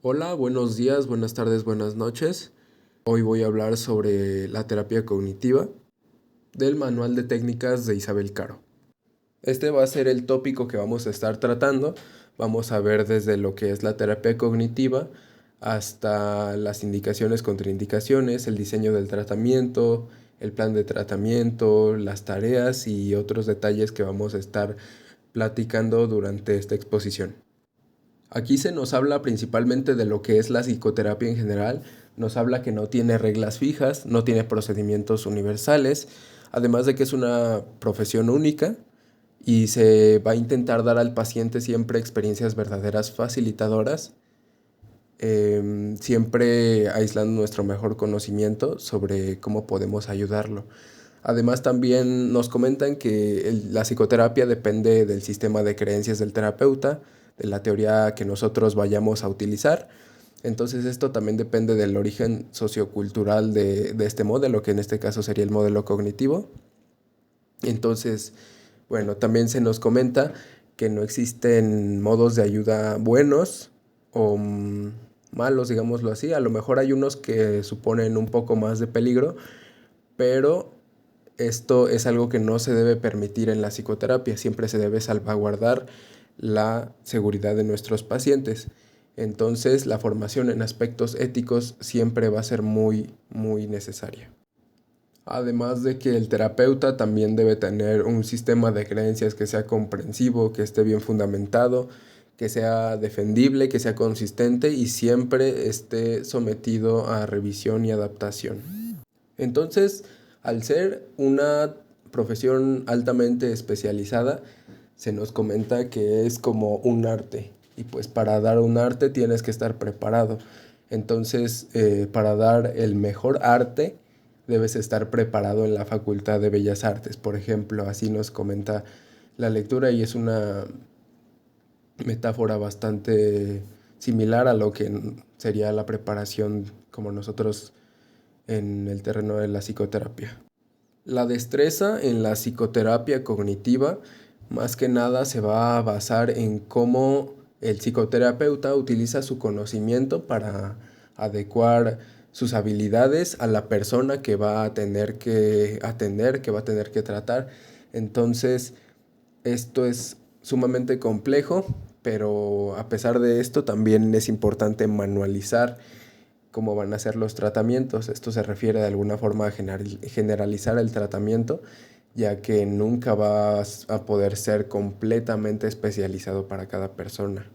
Hola, buenos días, buenas tardes, buenas noches. Hoy voy a hablar sobre la terapia cognitiva del Manual de Técnicas de Isabel Caro. Este va a ser el tópico que vamos a estar tratando. Vamos a ver desde lo que es la terapia cognitiva hasta las indicaciones, contraindicaciones, el diseño del tratamiento, el plan de tratamiento, las tareas y otros detalles que vamos a estar platicando durante esta exposición. Aquí se nos habla principalmente de lo que es la psicoterapia en general. Nos habla que no tiene reglas fijas, no tiene procedimientos universales, además de que es una profesión única y se va a intentar dar al paciente siempre experiencias verdaderas facilitadoras, siempre aislando nuestro mejor conocimiento sobre cómo podemos ayudarlo. Además, también nos comentan que la psicoterapia depende del sistema de creencias del terapeuta, de la teoría que nosotros vayamos a utilizar. Entonces, esto también depende del origen sociocultural de este modelo, que en este caso sería el modelo cognitivo. Entonces, bueno, también se nos comenta que no existen modos de ayuda buenos o malos, digámoslo así. A lo mejor hay unos que suponen un poco más de peligro, pero esto es algo que no se debe permitir en la psicoterapia. Siempre se debe salvaguardar la seguridad de nuestros pacientes. Entonces, la formación en aspectos éticos siempre va a ser muy necesaria. Además de que el terapeuta también debe tener un sistema de creencias que sea comprensivo, que esté bien fundamentado, que sea defendible, que sea consistente y siempre esté sometido a revisión y adaptación. Entonces, al ser una profesión altamente especializada, se nos comenta que es como un arte. Y pues para dar un arte tienes que estar preparado. Entonces, para dar el mejor arte, debes estar preparado en la Facultad de Bellas Artes. Por ejemplo, así nos comenta la lectura y es una metáfora bastante similar a lo que sería la preparación como nosotros en el terreno de la psicoterapia. La destreza en la psicoterapia cognitiva más que nada se va a basar en cómo el psicoterapeuta utiliza su conocimiento para adecuar sus habilidades a la persona que va a tener que atender, que va a tener que tratar. Entonces, esto es sumamente complejo, pero a pesar de esto también es importante manualizar cómo van a ser los tratamientos. Esto se refiere de alguna forma a generalizar el tratamiento, ya que nunca vas a poder ser completamente especializado para cada persona.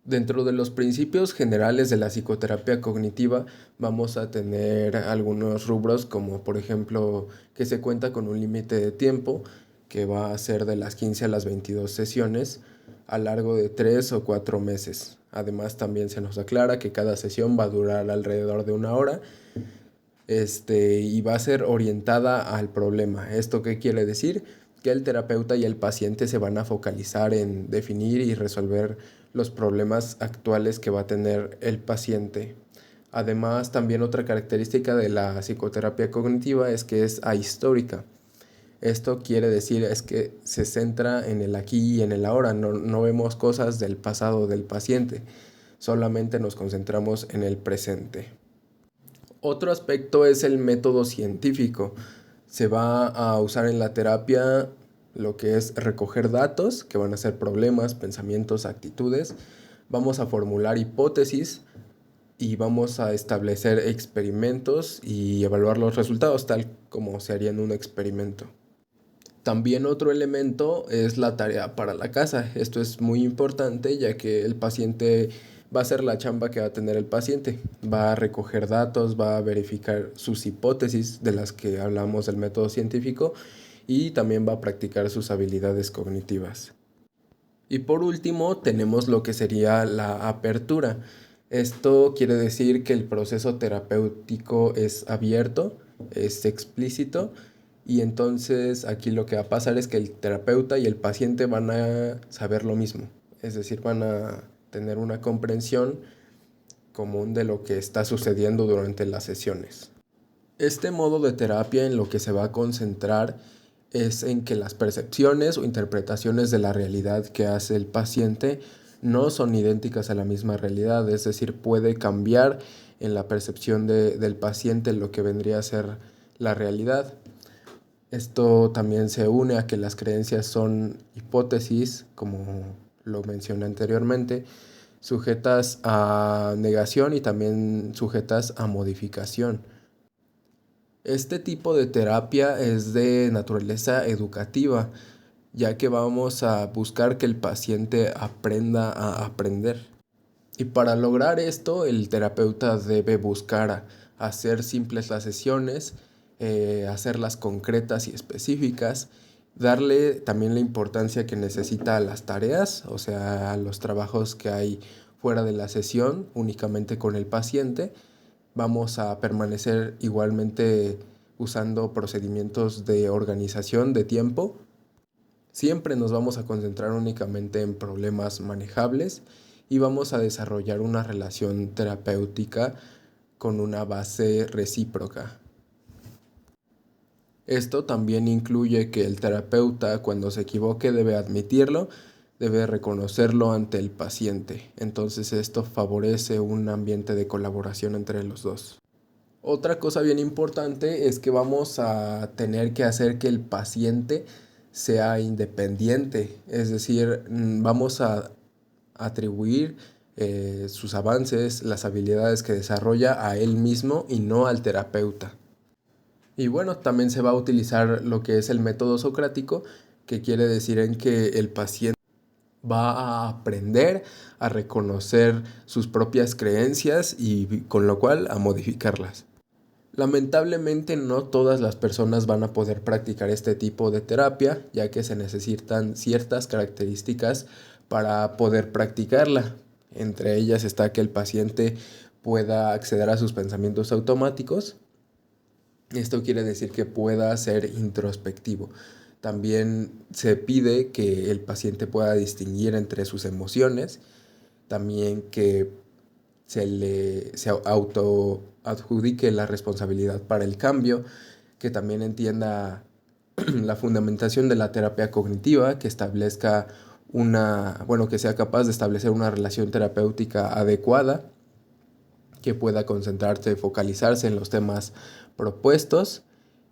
Dentro de los principios generales de la psicoterapia cognitiva vamos a tener algunos rubros como por ejemplo que se cuenta con un límite de tiempo que va a ser de las 15 a las 22 sesiones a largo de 3 o 4 meses. Además también se nos aclara que cada sesión va a durar alrededor de una hora y va a ser orientada al problema. ¿Esto qué quiere decir? Que el terapeuta y el paciente se van a focalizar en definir y resolver los problemas actuales que va a tener el paciente. Además, también otra característica de la psicoterapia cognitiva es que es ahistórica. Esto quiere decir es que se centra en el aquí y en el ahora, no vemos cosas del pasado del paciente, solamente nos concentramos en el presente. Otro aspecto es el método científico. Se va a usar en la terapia lo que es recoger datos, que van a ser problemas, pensamientos, actitudes. Vamos a formular hipótesis y vamos a establecer experimentos y evaluar los resultados tal como se haría en un experimento. También otro elemento es la tarea para la casa. Esto es muy importante ya que el paciente va a ser la chamba que va a tener el paciente. Va a recoger datos, va a verificar sus hipótesis de las que hablamos del método científico y también va a practicar sus habilidades cognitivas. Y por último tenemos lo que sería la apertura. Esto quiere decir que el proceso terapéutico es abierto, es explícito y entonces aquí lo que va a pasar es que el terapeuta y el paciente van a saber lo mismo, es decir, van a tener una comprensión común de lo que está sucediendo durante las sesiones. Este modo de terapia en lo que se va a concentrar es en que las percepciones o interpretaciones de la realidad que hace el paciente no son idénticas a la misma realidad, es decir, puede cambiar en la percepción del paciente lo que vendría a ser la realidad. Esto también se une a que las creencias son hipótesis, como lo mencioné anteriormente, sujetas a negación y también sujetas a modificación. Este tipo de terapia es de naturaleza educativa, ya que vamos a buscar que el paciente aprenda a aprender. Y para lograr esto, el terapeuta debe buscar hacer simples las sesiones, hacerlas concretas y específicas, darle también la importancia que necesita a las tareas, o sea, a los trabajos que hay fuera de la sesión, únicamente con el paciente. Vamos a permanecer igualmente usando procedimientos de organización de tiempo. Siempre nos vamos a concentrar únicamente en problemas manejables y vamos a desarrollar una relación terapéutica con una base recíproca. Esto también incluye que el terapeuta, cuando se equivoque, debe admitirlo, debe reconocerlo ante el paciente. Entonces esto favorece un ambiente de colaboración entre los dos. Otra cosa bien importante es que vamos a tener que hacer que el paciente sea independiente, es decir, vamos a atribuir sus avances, las habilidades que desarrolla a él mismo y no al terapeuta. Y bueno, también se va a utilizar lo que es el método socrático, que quiere decir en que el paciente va a aprender a reconocer sus propias creencias y con lo cual a modificarlas. Lamentablemente no todas las personas van a poder practicar este tipo de terapia, ya que se necesitan ciertas características para poder practicarla. Entre ellas está que el paciente pueda acceder a sus pensamientos automáticos. Esto quiere decir que pueda ser introspectivo. También se pide que el paciente pueda distinguir entre sus emociones, también que se autoadjudique la responsabilidad para el cambio, que también entienda la fundamentación de la terapia cognitiva, que establezca que sea capaz de establecer una relación terapéutica adecuada, que pueda concentrarse, focalizarse en los temas propuestos.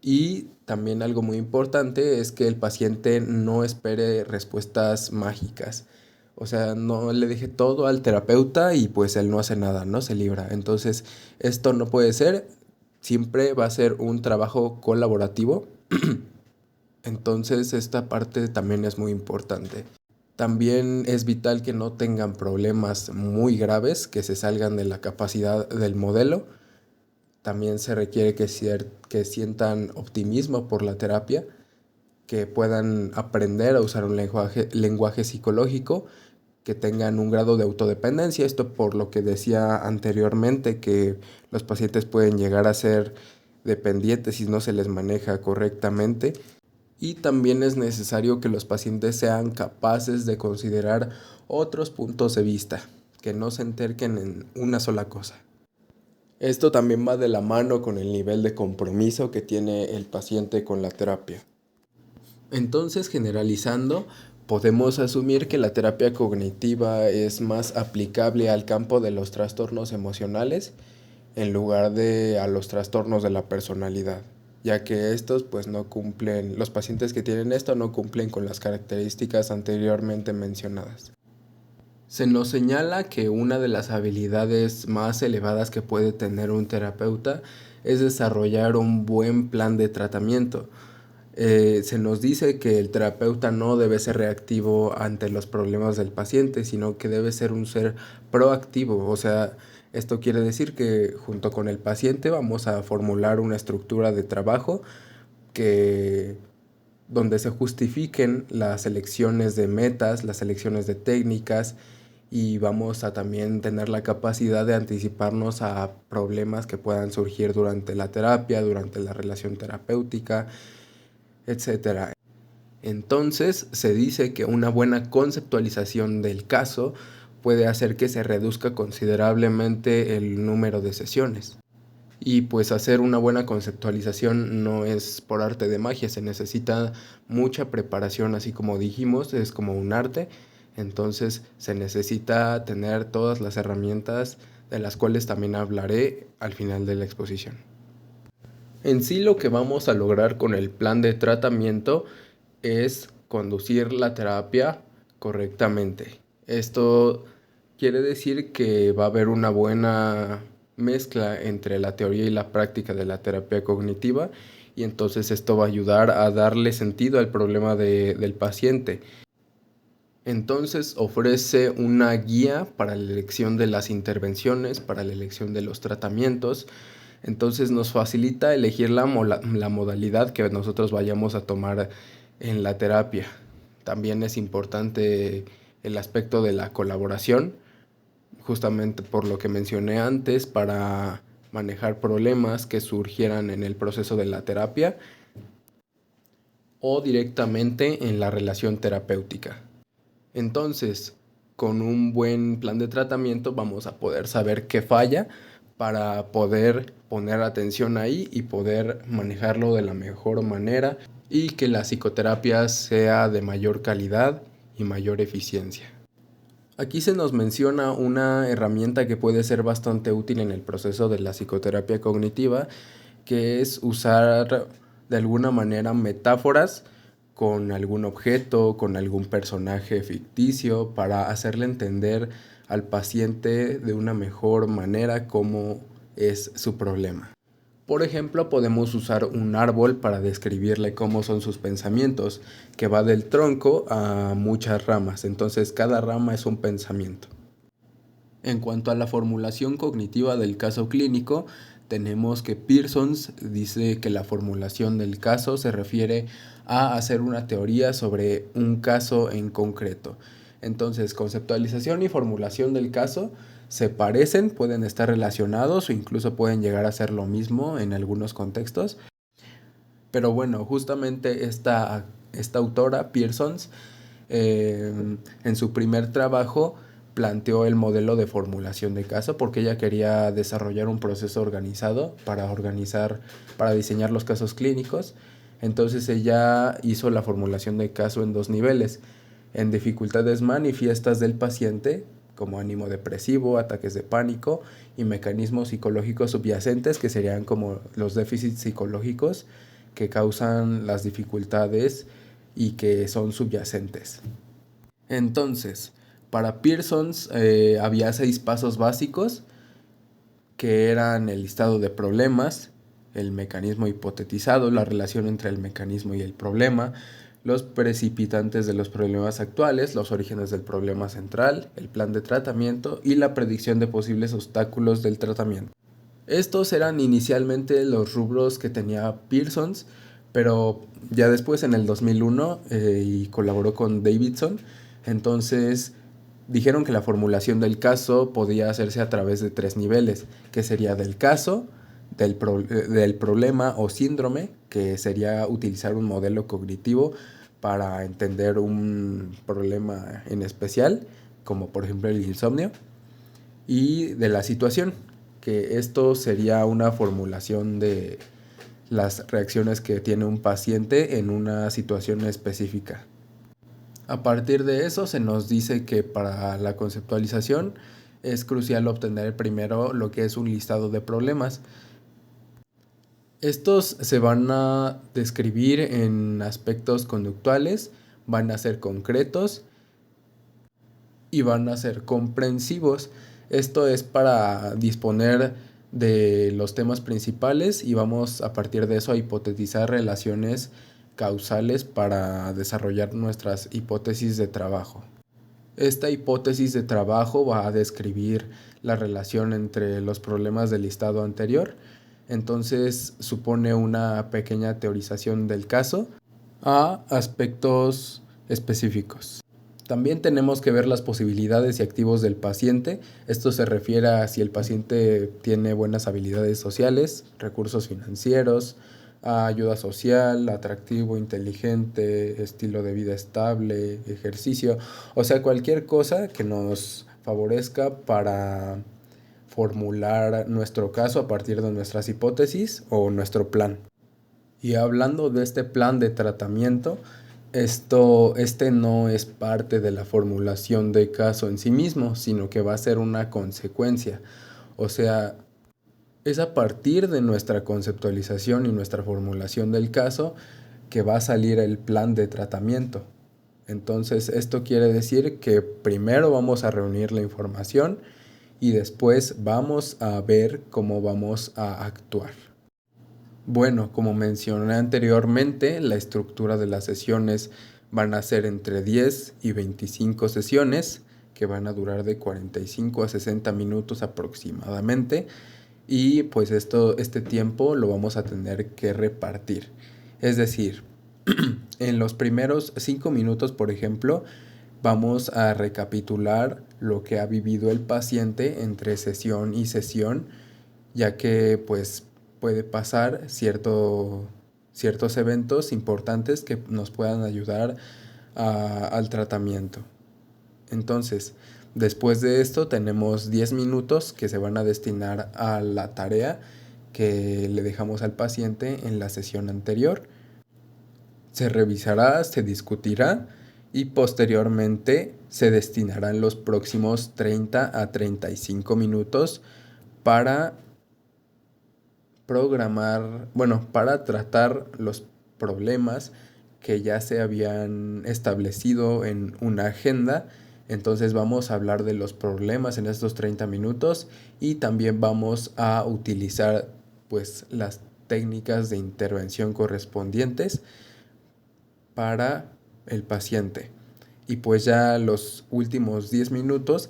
Y también algo muy importante es que el paciente no espere respuestas mágicas. O sea, no le deje todo al terapeuta y pues él no hace nada, no se libra. Entonces, esto no puede ser. Siempre va a ser un trabajo colaborativo. Entonces, esta parte también es muy importante. También es vital que no tengan problemas muy graves que se salgan de la capacidad del modelo. También se requiere que sientan optimismo por la terapia, que puedan aprender a usar un lenguaje psicológico, que tengan un grado de autodependencia. Esto por lo que decía anteriormente, que los pacientes pueden llegar a ser dependientes si no se les maneja correctamente. Y también es necesario que los pacientes sean capaces de considerar otros puntos de vista, que no se enterquen en una sola cosa. Esto también va de la mano con el nivel de compromiso que tiene el paciente con la terapia. Entonces, generalizando, podemos asumir que la terapia cognitiva es más aplicable al campo de los trastornos emocionales en lugar de a los trastornos de la personalidad, ya que estos pues no cumplen, los pacientes que tienen esto no cumplen con las características anteriormente mencionadas. Se nos señala que una de las habilidades más elevadas que puede tener un terapeuta es desarrollar un buen plan de tratamiento. Se nos dice que el terapeuta no debe ser reactivo ante los problemas del paciente, sino que debe ser un ser proactivo. O sea, esto quiere decir que junto con el paciente vamos a formular una estructura de trabajo que donde se justifiquen las elecciones de metas, las elecciones de técnicas y vamos a también tener la capacidad de anticiparnos a problemas que puedan surgir durante la terapia, durante la relación terapéutica, etcétera. Entonces se dice que una buena conceptualización del caso puede hacer que se reduzca considerablemente el número de sesiones. Y pues hacer una buena conceptualización no es por arte de magia, se necesita mucha preparación, así como dijimos, es como un arte. Entonces se necesita tener todas las herramientas de las cuales también hablaré al final de la exposición. En sí lo que vamos a lograr con el plan de tratamiento es conducir la terapia correctamente. Esto quiere decir que va a haber una buena mezcla entre la teoría y la práctica de la terapia cognitiva y entonces esto va a ayudar a darle sentido al problema del paciente. Entonces ofrece una guía para la elección de las intervenciones, para la elección de los tratamientos. Entonces nos facilita elegir la modalidad que nosotros vayamos a tomar en la terapia. También es importante el aspecto de la colaboración, justamente por lo que mencioné antes, para manejar problemas que surgieran en el proceso de la terapia o directamente en la relación terapéutica. Entonces, con un buen plan de tratamiento vamos a poder saber qué falla para poder poner atención ahí y poder manejarlo de la mejor manera y que la psicoterapia sea de mayor calidad y mayor eficiencia. Aquí se nos menciona una herramienta que puede ser bastante útil en el proceso de la psicoterapia cognitiva, que es usar de alguna manera metáforas con algún objeto, con algún personaje ficticio, para hacerle entender al paciente de una mejor manera cómo es su problema. Por ejemplo, podemos usar un árbol para describirle cómo son sus pensamientos, que va del tronco a muchas ramas, entonces cada rama es un pensamiento. En cuanto a la formulación cognitiva del caso clínico, tenemos que Pearson dice que la formulación del caso se refiere a hacer una teoría sobre un caso en concreto. Entonces, conceptualización y formulación del caso se parecen, pueden estar relacionados o incluso pueden llegar a ser lo mismo en algunos contextos. Pero bueno, justamente esta autora, Pearson, en su primer trabajo planteó el modelo de formulación de caso porque ella quería desarrollar un proceso organizado para diseñar los casos clínicos. Entonces ella hizo la formulación de caso en 2 niveles, en dificultades manifiestas del paciente, como ánimo depresivo, ataques de pánico y mecanismos psicológicos subyacentes, que serían como los déficits psicológicos que causan las dificultades y que son subyacentes. Entonces, para Pearson había 6 pasos básicos que eran el listado de problemas, el mecanismo hipotetizado, la relación entre el mecanismo y el problema, los precipitantes de los problemas actuales, los orígenes del problema central, el plan de tratamiento y la predicción de posibles obstáculos del tratamiento. Estos eran inicialmente los rubros que tenía Pearson, pero ya después en el 2001 y colaboró con Davidson, entonces dijeron que la formulación del caso podía hacerse a través de 3 niveles, que sería del caso, del problema o síndrome, que sería utilizar un modelo cognitivo para entender un problema en especial, como por ejemplo el insomnio, y de la situación, que esto sería una formulación de las reacciones que tiene un paciente en una situación específica. A partir de eso se nos dice que para la conceptualización es crucial obtener primero lo que es un listado de problemas. Estos se van a describir en aspectos conductuales, van a ser concretos y van a ser comprensivos. Esto es para disponer de los temas principales y vamos a partir de eso a hipotetizar relaciones causales para desarrollar nuestras hipótesis de trabajo. Esta hipótesis de trabajo va a describir la relación entre los problemas del listado anterior, entonces supone una pequeña teorización del caso a aspectos específicos. También tenemos que ver las posibilidades y activos del paciente. Esto se refiere a si el paciente tiene buenas habilidades sociales, recursos financieros, ayuda social, atractivo, inteligente, estilo de vida estable, ejercicio, o sea, cualquier cosa que nos favorezca para formular nuestro caso a partir de nuestras hipótesis o nuestro plan. Y hablando de este plan de tratamiento, Este no es parte de la formulación de caso en sí mismo, sino que va a ser una consecuencia. O sea, es a partir de nuestra conceptualización y nuestra formulación del caso que va a salir el plan de tratamiento. Entonces, esto quiere decir que primero vamos a reunir la información y después vamos a ver cómo vamos a actuar. Bueno, como mencioné anteriormente, la estructura de las sesiones van a ser entre 10 y 25 sesiones que van a durar de 45 a 60 minutos aproximadamente, y pues este tiempo lo vamos a tener que repartir. Es decir, en los primeros 5 minutos, por ejemplo, vamos a recapitular lo que ha vivido el paciente entre sesión y sesión, ya que pues puede pasar ciertos eventos importantes que nos puedan ayudar al tratamiento. Entonces, después de esto tenemos 10 minutos que se van a destinar a la tarea que le dejamos al paciente en la sesión anterior. Se revisará, se discutirá y posteriormente se destinarán los próximos 30 a 35 minutos para para tratar los problemas que ya se habían establecido en una agenda. Entonces vamos a hablar de los problemas en estos 30 minutos y también vamos a utilizar pues las técnicas de intervención correspondientes para el paciente. Y pues ya los últimos 10 minutos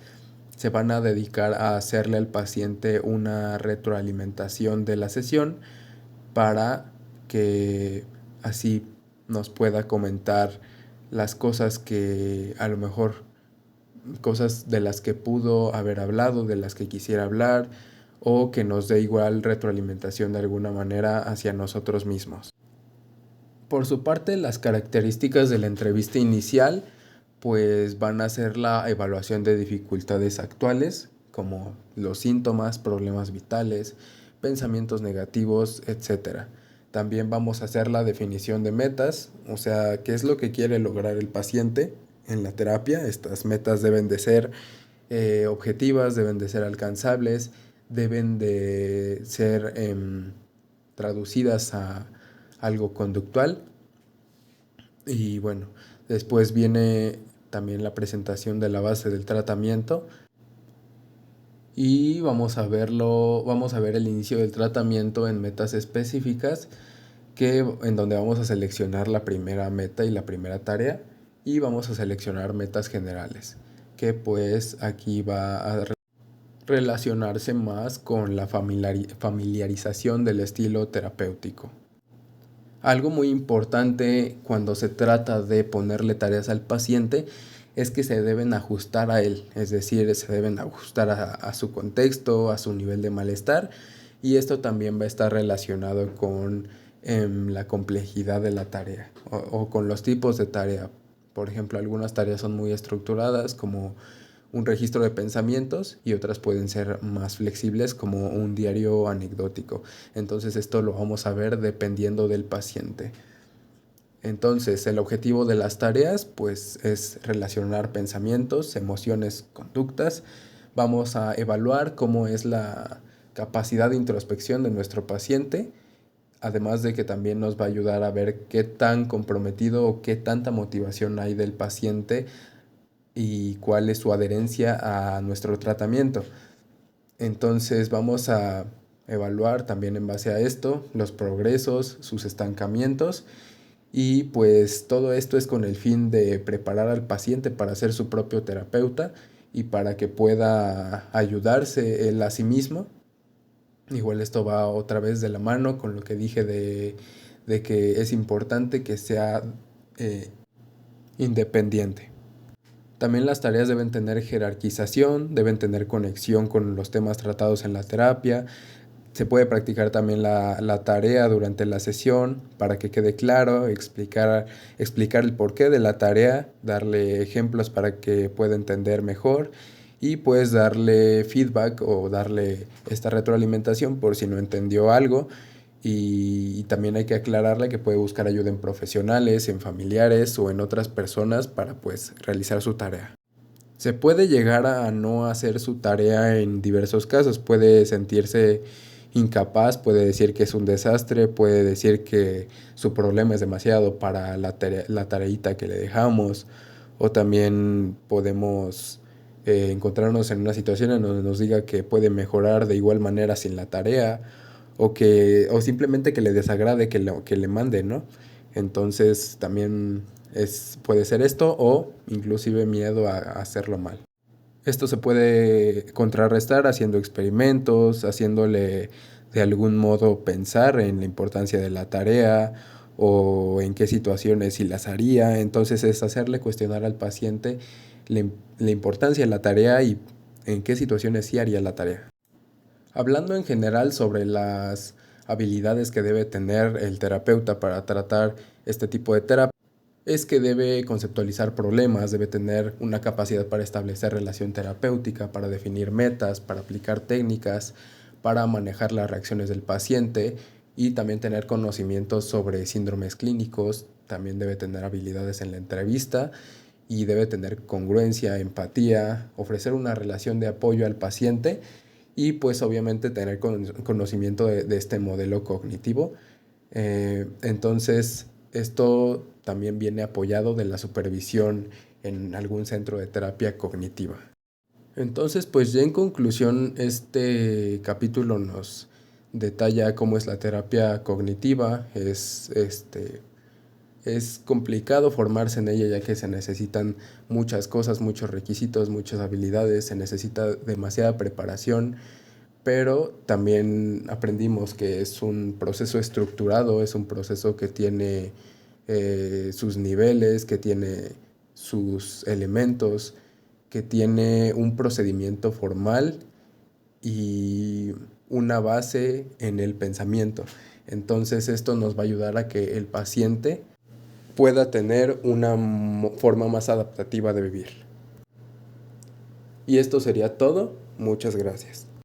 se van a dedicar a hacerle al paciente una retroalimentación de la sesión para que así nos pueda comentar las cosas que a lo mejor, cosas de las que pudo haber hablado, de las que quisiera hablar, o que nos dé igual retroalimentación de alguna manera hacia nosotros mismos. Por su parte, las características de la entrevista inicial pues van a ser la evaluación de dificultades actuales, como los síntomas, problemas vitales, pensamientos negativos, etc. También vamos a hacer la definición de metas, o sea, qué es lo que quiere lograr el paciente en la terapia. Estas metas deben de ser objetivas, deben de ser alcanzables, deben de ser traducidas a algo conductual. Y bueno, después viene también la presentación de la base del tratamiento y vamos a ver el inicio del tratamiento en metas específicas, en donde vamos a seleccionar la primera meta y la primera tarea, y vamos a seleccionar metas generales, que pues aquí va a relacionarse más con la familiarización del estilo terapéutico. Algo muy importante cuando se trata de ponerle tareas al paciente es que se deben ajustar a él, es decir, se deben ajustar a su contexto, a su nivel de malestar, y esto también va a estar relacionado con la complejidad de la tarea o con los tipos de tarea. Por ejemplo, algunas tareas son muy estructuradas, como un registro de pensamientos, y otras pueden ser más flexibles, como un diario anecdótico. Entonces esto lo vamos a ver dependiendo del paciente. Entonces el objetivo de las tareas pues es relacionar pensamientos, emociones, conductas. Vamos a evaluar cómo es la capacidad de introspección de nuestro paciente, además de que también nos va a ayudar a ver qué tan comprometido o qué tanta motivación hay del paciente y cuál es su adherencia a nuestro tratamiento. Entonces vamos a evaluar también en base a esto los progresos, sus estancamientos, y pues todo esto es con el fin de preparar al paciente para ser su propio terapeuta y para que pueda ayudarse él a sí mismo. Igual esto va otra vez de la mano con lo que dije de que es importante que sea independiente. También las tareas deben tener jerarquización, deben tener conexión con los temas tratados en la terapia. Se puede practicar también la tarea durante la sesión para que quede claro, explicar el porqué de la tarea, darle ejemplos para que pueda entender mejor, y pues darle feedback o darle esta retroalimentación por si no entendió algo. y también hay que aclararle que puede buscar ayuda en profesionales, en familiares o en otras personas para pues realizar su tarea. Se puede llegar a no hacer su tarea en diversos casos. Puede sentirse incapaz, puede decir que es un desastre, puede decir que su problema es demasiado para la tareita que le dejamos. O también podemos encontrarnos en una situación en donde nos diga que puede mejorar de igual manera sin la tarea o simplemente que le desagrade que le mande, ¿no? Entonces también puede ser esto o inclusive miedo a hacerlo mal. Esto se puede contrarrestar haciendo experimentos, haciéndole de algún modo pensar en la importancia de la tarea o en qué situaciones sí las haría. Entonces es hacerle cuestionar al paciente la importancia de la tarea y en qué situaciones sí haría la tarea. Hablando en general sobre las habilidades que debe tener el terapeuta para tratar este tipo de terapia, es que debe conceptualizar problemas, debe tener una capacidad para establecer relación terapéutica, para definir metas, para aplicar técnicas, para manejar las reacciones del paciente y también tener conocimientos sobre síndromes clínicos, también debe tener habilidades en la entrevista y debe tener congruencia, empatía, ofrecer una relación de apoyo al paciente y pues obviamente tener conocimiento de este modelo cognitivo. Entonces, esto también viene apoyado de la supervisión en algún centro de terapia cognitiva. Entonces, pues ya en conclusión, este capítulo nos detalla cómo es la terapia cognitiva. Es complicado formarse en ella ya que se necesitan muchas cosas, muchos requisitos, muchas habilidades, se necesita demasiada preparación, pero también aprendimos que es un proceso estructurado, es un proceso que tiene sus niveles, que tiene sus elementos, que tiene un procedimiento formal y una base en el pensamiento. Entonces esto nos va a ayudar a que el paciente pueda tener una forma más adaptativa de vivir. Y esto sería todo. Muchas gracias.